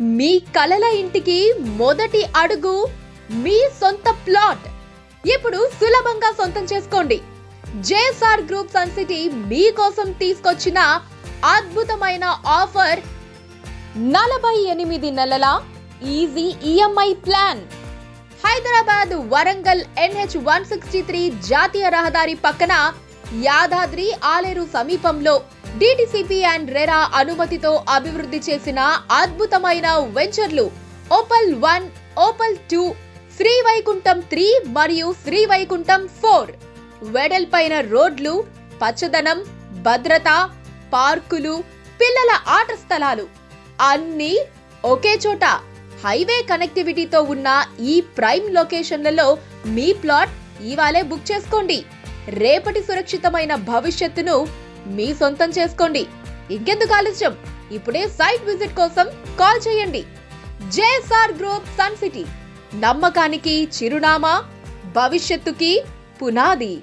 మీ కలల ఇంటికి మొదటి అడుగు మీ సొంత ప్లాట్ ఇప్పుడు సులభంగా సొంతం చేసుకోండి. జేఎస్ఆర్ గ్రూప్ సన్ సిటీ మీకోసం తీసుకొచ్చిన అద్భుతమైన ఆఫర్ 48 నెలల easy EMI plan. Hyderabad Warangal NH 163 జాతీయ రహదారి పక్కన యాదాద్రి ఆలేరు సమీపంలో DTCP అండ్ రెరా అనుమతితో అభివృద్ధి చేసిన అద్భుతమైన వెంచర్లు ఓపల్ 1, ఓపల్ 2, శ్రీవైకుంఠం 3 మరియు శ్రీవైకుంఠం 4. వెడల్పైన రోడ్లు, పచ్చదనం, భద్రత, పార్కులు, పిల్లల ఆట స్థలాలు అన్నీ ఒకే చోట. హైవే కనెక్టివిటీతో ఉన్న ఈ ప్రైమ్ లొకేషన్లలో మీ ప్లాట్ ఇవాళే బుక్ చేసుకోండి. రేపటి సురక్షితమైన భవిష్యత్తును మీ సొంతం చేసుకోండి. ఇంకెందుకు ఆలస్యం, ఇప్పుడే సైట్ విజిట్ కోసం కాల్ చేయండి. జేఎస్ఆర్ గ్రూప్ సన్ సిటీ, నమ్మకానికి చిరునామా, భవిష్యత్తుకి పునాది.